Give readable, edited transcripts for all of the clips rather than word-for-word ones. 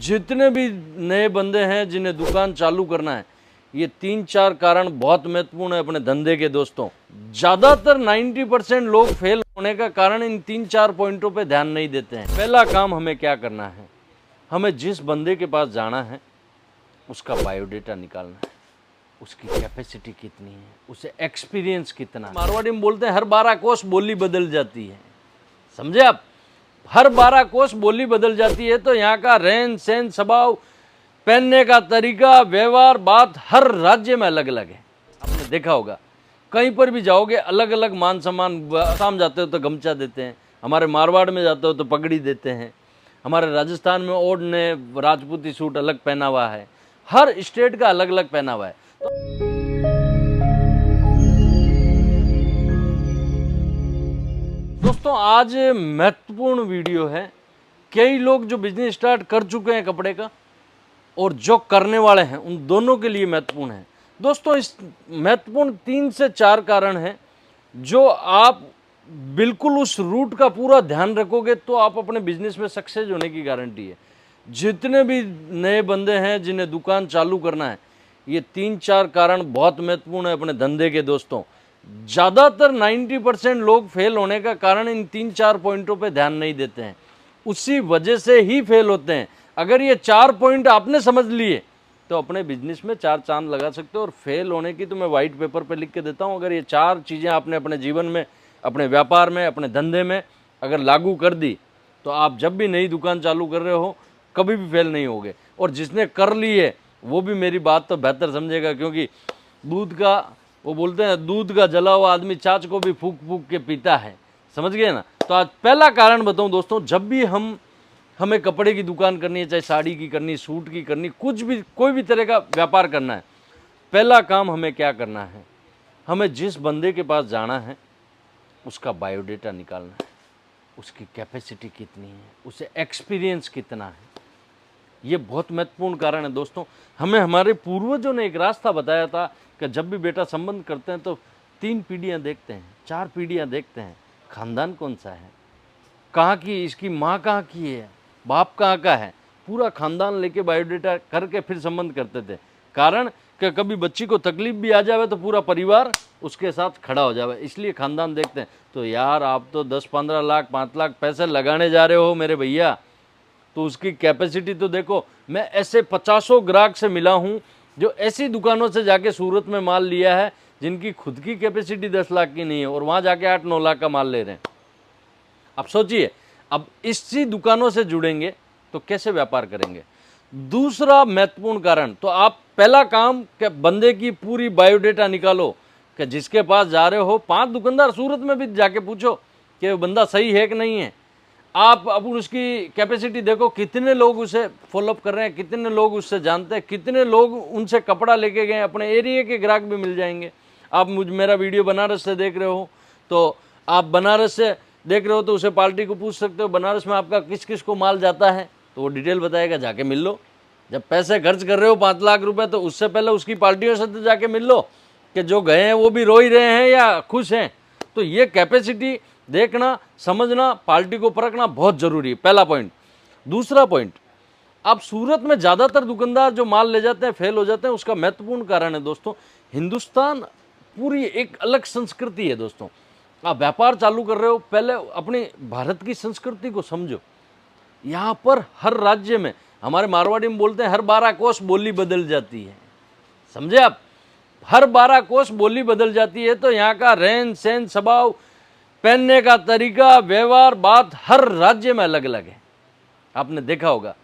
जितने भी नए बंदे हैं जिन्हें दुकान चालू करना है, ये 3-4 कारण बहुत महत्वपूर्ण है अपने धंधे के दोस्तों। ज़्यादातर 90% लोग फेल होने का कारण इन 3-4 पॉइंटों पे ध्यान नहीं देते हैं। पहला काम हमें क्या करना है, हमें जिस बंदे के पास जाना है उसका बायोडेटा निकालना है, उसकी कैपेसिटी कितनी है, उसे एक्सपीरियंस कितना है। मारवाड़ी में बोलते हैं हर 12 कोस बोली बदल जाती है, समझे आप? हर 12 कोस बोली बदल जाती है, तो यहाँ का रहन सहन, स्वभाव, पहनने का तरीका, व्यवहार, बात हर राज्य में अलग अलग है। आपने देखा होगा कहीं पर भी जाओगे अलग अलग मान सम्मान। आसाम जाते हो तो गमछा देते हैं, हमारे मारवाड़ में जाते हो तो पगड़ी देते हैं, हमारे राजस्थान में ओढ़ ने राजपूती सूट अलग पहना हुआ है। हर स्टेट का अलग अलग पहना हुआ है। दोस्तों आज महत्वपूर्ण वीडियो है। कई लोग जो बिजनेस स्टार्ट कर चुके हैं कपड़े का और जो करने वाले हैं उन दोनों के लिए महत्वपूर्ण है। दोस्तों इस महत्वपूर्ण 3 से 4 कारण हैं जो आप बिल्कुल उस रूट का पूरा ध्यान रखोगे तो आप अपने बिजनेस में सक्सेस होने की गारंटी है। जितने भी नए बंदे हैं जिन्हें दुकान चालू करना है, ये 3-4 कारण बहुत महत्वपूर्ण है अपने धंधे के दोस्तों। ज़्यादातर 90% लोग फेल होने का कारण इन 3-4 पॉइंटों पे ध्यान नहीं देते हैं, उसी वजह से ही फेल होते हैं। अगर ये 4 पॉइंट आपने समझ लिए तो अपने बिजनेस में 4 चांद लगा सकते हो। और फेल होने की तो मैं वाइट पेपर पे लिख के देता हूँ। अगर ये 4 चीज़ें आपने अपने जीवन में, अपने व्यापार में, अपने धंधे में अगर लागू कर दी तो आप जब भी नई दुकान चालू कर रहे हो कभी भी फेल नहीं होगे। और जिसने कर ली है वो भी मेरी बात तो बेहतर समझेगा, क्योंकि दूध का, वो बोलते हैं दूध का जला हुआ आदमी छाछ को भी फूक फूक के पीता है, समझ गए ना। तो आज पहला कारण बताऊं दोस्तों, जब भी हमें कपड़े की दुकान करनी है, चाहे साड़ी की करनी, सूट की करनी, कुछ भी कोई भी तरह का व्यापार करना है, पहला काम हमें क्या करना है, हमें जिस बंदे के पास जाना है उसका बायोडेटा निकालना है, उसकी कैपेसिटी कितनी है, उसे एक्सपीरियंस कितना है। ये बहुत महत्वपूर्ण कारण है दोस्तों। हमें हमारे पूर्वजों ने एक रास्ता बताया था कि जब भी बेटा संबंध करते हैं तो 3 पीढ़ियाँ देखते हैं, 4 पीढ़ियाँ देखते हैं, खानदान कौन सा है, कहाँ की, इसकी माँ कहाँ की है, बाप कहाँ का है, पूरा खानदान लेके बायोडेटा करके फिर संबंध करते थे। कारण कि कभी बच्ची को तकलीफ भी आ जाए तो पूरा परिवार उसके साथ खड़ा हो जाए, इसलिए खानदान देखते हैं। तो यार आप तो 10-15 लाख 5 लाख पैसे लगाने जा रहे हो मेरे भैया, तो उसकी कैपेसिटी तो देखो। मैं ऐसे 50 ग्राहक से मिला हूँ जो ऐसी दुकानों से जाके सूरत में माल लिया है जिनकी खुद की कैपेसिटी 10 लाख की नहीं है और वहाँ जाके 8-9 लाख का माल ले रहे हैं। अब सोचिए, अब इसी दुकानों से जुड़ेंगे तो कैसे व्यापार करेंगे। दूसरा महत्वपूर्ण कारण, तो आप पहला काम कि बंदे की पूरी बायोडेटा निकालो कि जिसके पास जा रहे हो। 5 दुकानदार सूरत में भी जाके पूछो कि बंदा सही है कि नहीं है। आप अब उसकी कैपेसिटी देखो, कितने लोग उसे फॉलोअप कर रहे हैं, कितने लोग उससे जानते हैं, कितने लोग उनसे कपड़ा लेके गए। अपने एरिया के ग्राहक भी मिल जाएंगे। आप मेरा वीडियो बनारस से देख रहे हो तो आप बनारस से देख रहे हो तो उसे पार्टी को पूछ सकते हो बनारस में आपका किस किस को माल जाता है, तो वो डिटेल बताएगा, जाके मिल लो। जब पैसे खर्च कर रहे हो 5 लाख रुपए, तो उससे पहले उसकी पार्टियों से तो जाके मिल लो कि जो गए हैं वो भी रो ही रहे हैं या खुश हैं। तो ये कैपेसिटी देखना, समझना, पार्टी को परखना बहुत ज़रूरी है, पहला पॉइंट। दूसरा पॉइंट, अब सूरत में ज़्यादातर दुकानदार जो माल ले जाते हैं फेल हो जाते हैं, उसका महत्वपूर्ण कारण है दोस्तों, हिंदुस्तान पूरी एक अलग संस्कृति है दोस्तों। आप व्यापार चालू कर रहे हो, पहले अपनी भारत की संस्कृति को समझो। यहाँ पर हर राज्य में, हमारे मारवाड़ी में बोलते हैं हर 12 कोस बोली बदल जाती है, समझे आप? हर 12 कोस बोली बदल जाती है, तो यहाँ का रहन सहन, स्वभाव, पहनने का तरीका, व्यवहार, बात हर राज्य में अलग अलग है। आपने देखा होगा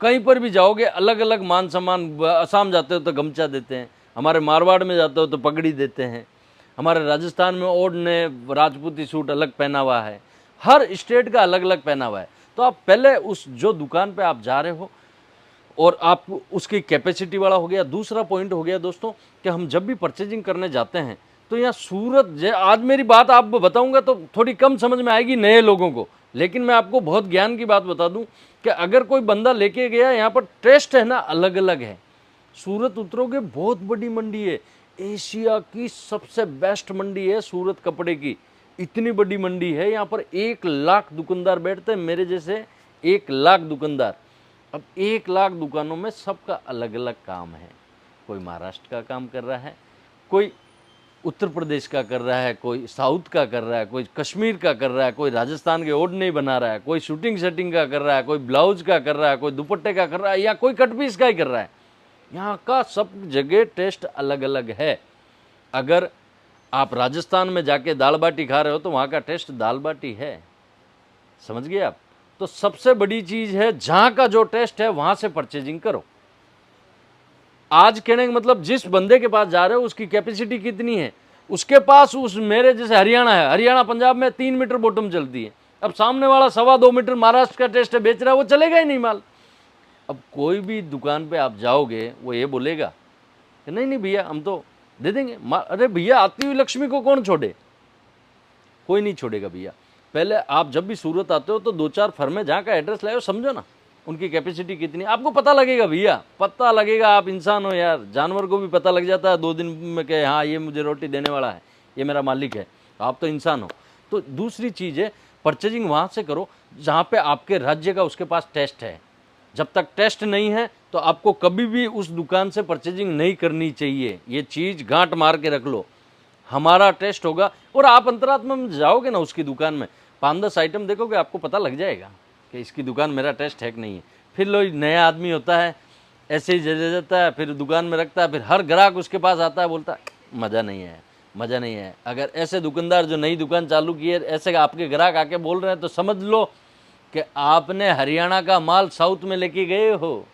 कहीं पर भी जाओगे अलग अलग मान सम्मान। आसाम जाते हो तो गमछा देते हैं, हमारे मारवाड़ में जाते हो तो पगड़ी देते हैं, हमारे राजस्थान में ओढ़ ने राजपूती सूट अलग पहना हुआ है। हर स्टेट का अलग अलग पहना हुआ है। तो आप पहले उस जो दुकान पे आप जा रहे हो और आप उसकी कैपेसिटी वाला हो गया। दूसरा पॉइंट हो गया दोस्तों कि हम जब भी परचेजिंग करने जाते हैं तो यहाँ सूरत, आज मेरी बात आप बताऊंगा तो थोड़ी कम समझ में आएगी नए लोगों को, लेकिन मैं आपको बहुत ज्ञान की बात बता दूं कि अगर कोई बंदा लेके गया, यहाँ पर टेस्ट है ना अलग अलग है। सूरत उतरोगे, बहुत बड़ी मंडी है, एशिया की सबसे बेस्ट मंडी है सूरत कपड़े की। इतनी बड़ी मंडी है, यहाँ पर 1 लाख दुकानदार बैठते हैं, मेरे जैसे 1 लाख दुकानदार। अब 1 लाख दुकानों में सबका अलग अलग काम है। कोई महाराष्ट्र का काम कर रहा है, कोई उत्तर प्रदेश का कर रहा है, कोई साउथ का कर रहा है, कोई कश्मीर का कर रहा है, कोई राजस्थान के ओढ़नी बना रहा है, कोई शूटिंग सेटिंग का कर रहा है, कोई ब्लाउज का कर रहा है, कोई दुपट्टे का कर रहा है, या कोई कट पीस का ही कर रहा है। यहाँ का सब जगह टेस्ट अलग अलग है। अगर आप राजस्थान में जाके दाल बाटी खा रहे हो तो वहाँ का टेस्ट दाल बाटी है, समझ गए आप। तो सबसे बड़ी चीज़ है जहाँ का जो टेस्ट है वहाँ से परचेजिंग करो। आज कहने का मतलब जिस बंदे के पास जा रहे हो उसकी कैपेसिटी कितनी है, उसके पास उस मेरे जैसे हरियाणा है, हरियाणा पंजाब में 3 मीटर बॉटम चलती है। अब सामने वाला 2.25 मीटर महाराष्ट्र का टेस्ट है बेच रहा है, वो चलेगा ही नहीं माल। अब कोई भी दुकान पे आप जाओगे वो ये बोलेगा कि नहीं नहीं भैया हम तो दे देंगे। अरे भैया आती हुई लक्ष्मी को कौन छोड़े, कोई नहीं छोड़ेगा भैया। पहले आप जब भी सूरत आते हो तो 2-4 फर्में जहाँ का एड्रेस लाए हो, समझो ना उनकी कैपेसिटी कितनी, आपको पता लगेगा भैया, पता लगेगा। आप इंसान हो यार, जानवर को भी पता लग जाता है 2 दिन में कि हाँ ये मुझे रोटी देने वाला है, ये मेरा मालिक है। आप तो इंसान हो। तो दूसरी चीज़ है परचेजिंग वहाँ से करो जहाँ पे आपके राज्य का उसके पास टेस्ट है। जब तक टेस्ट नहीं है तो आपको कभी भी उस दुकान से परचेजिंग नहीं करनी चाहिए। ये चीज़ गांठ मार के रख लो, हमारा टेस्ट होगा। और आप अंतरात्मा में जाओगे ना उसकी दुकान में, 5-10 आइटम देखोगे, आपको पता लग जाएगा कि इसकी दुकान मेरा टेस्ट है कि नहीं है। फिर लोग नया आदमी होता है ऐसे ही दे जाता है, फिर दुकान में रखता है, फिर हर ग्राहक उसके पास आता है बोलता है मज़ा नहीं है, मज़ा नहीं है। अगर ऐसे दुकानदार जो नई दुकान चालू की है ऐसे आपके ग्राहक आके बोल रहे हैं तो समझ लो कि आपने हरियाणा का माल साउथ में लेके गए हो।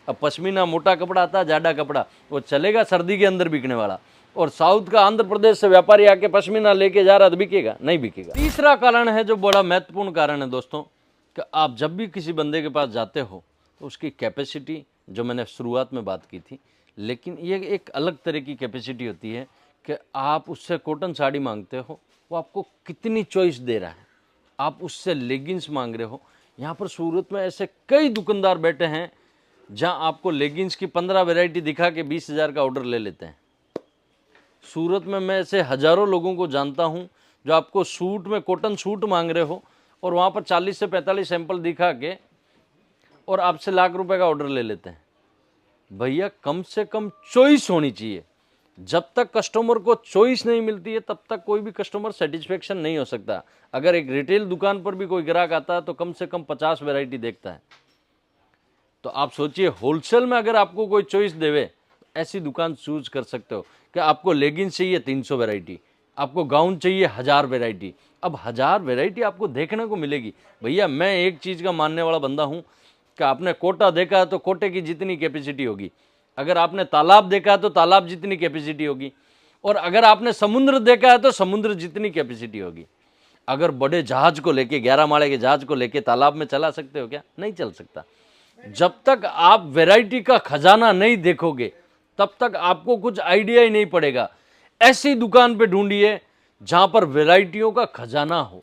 अब पश्मीना मोटा कपड़ा आता है, जाडा कपड़ा, वो चलेगा सर्दी के अंदर बिकने वाला, और साउथ का आंध्र प्रदेश से व्यापारी आके पश्मीना लेके जा रहा तो बिकेगा नहीं, बिकेगा। तीसरा कारण है जो बड़ा महत्वपूर्ण कारण है दोस्तों, कि आप जब भी किसी बंदे के पास जाते हो तो उसकी कैपेसिटी, जो मैंने शुरुआत में बात की थी, लेकिन ये एक अलग तरह की कैपेसिटी होती है कि आप उससे कॉटन साड़ी मांगते हो, वो आपको कितनी चॉइस दे रहा है। आप उससे लेगिंग्स मांग रहे हो, यहाँ पर सूरत में ऐसे कई दुकानदार बैठे हैं जहाँ आपको लेगिंग्स की 15 वैरायटी दिखा के 20,000 का ऑर्डर ले लेते हैं। सूरत में मैं ऐसे हज़ारों लोगों को जानता हूँ जो आपको सूट में कॉटन सूट मांग रहे हो और वहाँ पर 40 से 45 सैंपल दिखा के और आपसे लाख रुपए का ऑर्डर ले लेते हैं। भैया कम से कम चॉइस होनी चाहिए। जब तक कस्टमर को चॉइस नहीं मिलती है तब तक कोई भी कस्टमर सेटिस्फेक्शन नहीं हो सकता। अगर एक रिटेल दुकान पर भी कोई ग्राहक आता है तो कम से कम 50 वैरायटी देखता है। तो आप सोचिए होलसेल में अगर आपको कोई चॉइस देवे, ऐसी दुकान चूज कर सकते हो कि आपको लेगिंग्स चाहिए 300 वैरायटी, आपको गाउन चाहिए 1000 वैरायटी। अब 1000 वैरायटी आपको देखने को मिलेगी। भैया मैं एक चीज़ का मानने वाला बंदा हूँ कि आपने कोटा देखा है तो कोटे की जितनी कैपेसिटी होगी, अगर आपने तालाब देखा है तो तालाब जितनी कैपेसिटी होगी, और अगर आपने समुद्र देखा है तो समुद्र जितनी कैपेसिटी होगी। अगर बड़े जहाज को लेके 11 माले के जहाज को लेके तालाब में चला सकते हो क्या? नहीं चल सकता। जब तक आप वैरायटी का खजाना नहीं देखोगे तब तक आपको कुछ आइडिया ही नहीं पड़ेगा। ऐसी दुकान पे ढूंढिए जहां पर वैरायटियों का खजाना हो,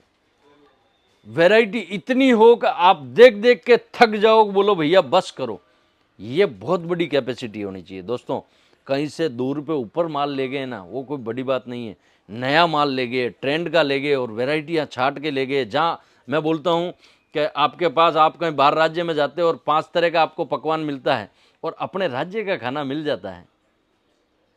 वैरायटी इतनी हो कि आप देख देख के थक जाओ, बोलो भैया बस करो। ये बहुत बड़ी कैपेसिटी होनी चाहिए दोस्तों। कहीं से 2 रुपये ऊपर माल ले गए ना, वो कोई बड़ी बात नहीं है। नया माल ले गए, ट्रेंड का ले गए और वैरायटियाँ छाट के ले गए। जहाँ मैं बोलता हूँ कि आपके पास, आप कहीं बाहर राज्य में जाते हो और 5 तरह का आपको पकवान मिलता है और अपने राज्य का खाना मिल जाता है,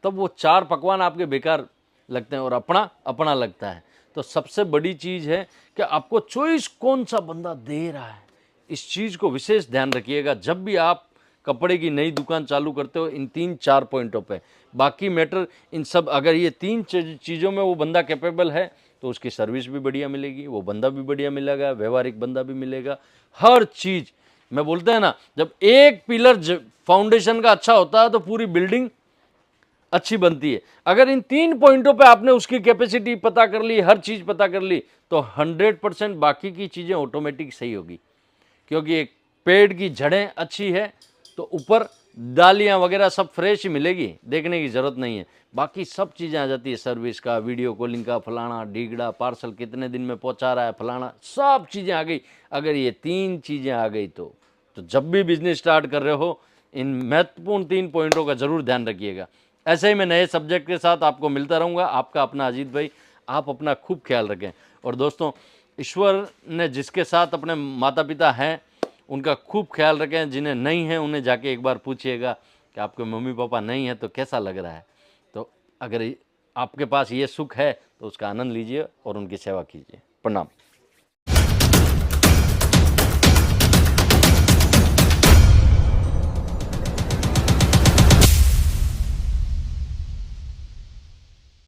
तब वो 4 पकवान आपके बेकार लगते हैं और अपना अपना लगता है। तो सबसे बड़ी चीज़ है कि आपको चॉइस कौन सा बंदा दे रहा है, इस चीज़ को विशेष ध्यान रखिएगा जब भी आप कपड़े की नई दुकान चालू करते हो, इन 3-4 पॉइंटों पे। बाकी मैटर इन सब, अगर ये 3 चीज़ों में वो बंदा कैपेबल है तो उसकी सर्विस भी बढ़िया मिलेगी, वो बंदा भी बढ़िया मिलेगा, व्यवहारिक बंदा भी मिलेगा, हर चीज़। मैं बोलता है ना, जब एक पिलर फाउंडेशन का अच्छा होता है तो पूरी बिल्डिंग अच्छी बनती है। अगर इन 3 पॉइंटों पे आपने उसकी कैपेसिटी पता कर ली, हर चीज़ पता कर ली, तो 100% बाकी की चीज़ें ऑटोमेटिक सही होगी। क्योंकि एक पेड़ की जड़ें अच्छी है तो ऊपर डालियाँ वगैरह सब फ्रेश ही मिलेगी, देखने की ज़रूरत नहीं है। बाकी सब चीज़ें आ जाती है, सर्विस का, वीडियो कॉलिंग का, फलाना ढीगड़ा, पार्सल कितने दिन में पहुंचा रहा है, फलाना सब चीज़ें आ गई। अगर ये 3 चीज़ें आ गई तो जब भी बिजनेस स्टार्ट कर रहे हो इन महत्वपूर्ण 3 पॉइंटों का ज़रूर ध्यान रखिएगा। ऐसे ही मैं नए सब्जेक्ट के साथ आपको मिलता रहूँगा। आपका अपना अजीत भाई। आप अपना खूब ख्याल रखें। और दोस्तों, ईश्वर ने जिसके साथ अपने माता पिता हैं उनका खूब ख्याल रखें। जिन्हें नहीं है उन्हें जाके एक बार पूछिएगा कि आपके मम्मी पापा नहीं है तो कैसा लग रहा है। तो अगर आपके पास ये सुख है तो उसका आनंद लीजिए और उनकी सेवा कीजिए। प्रणाम।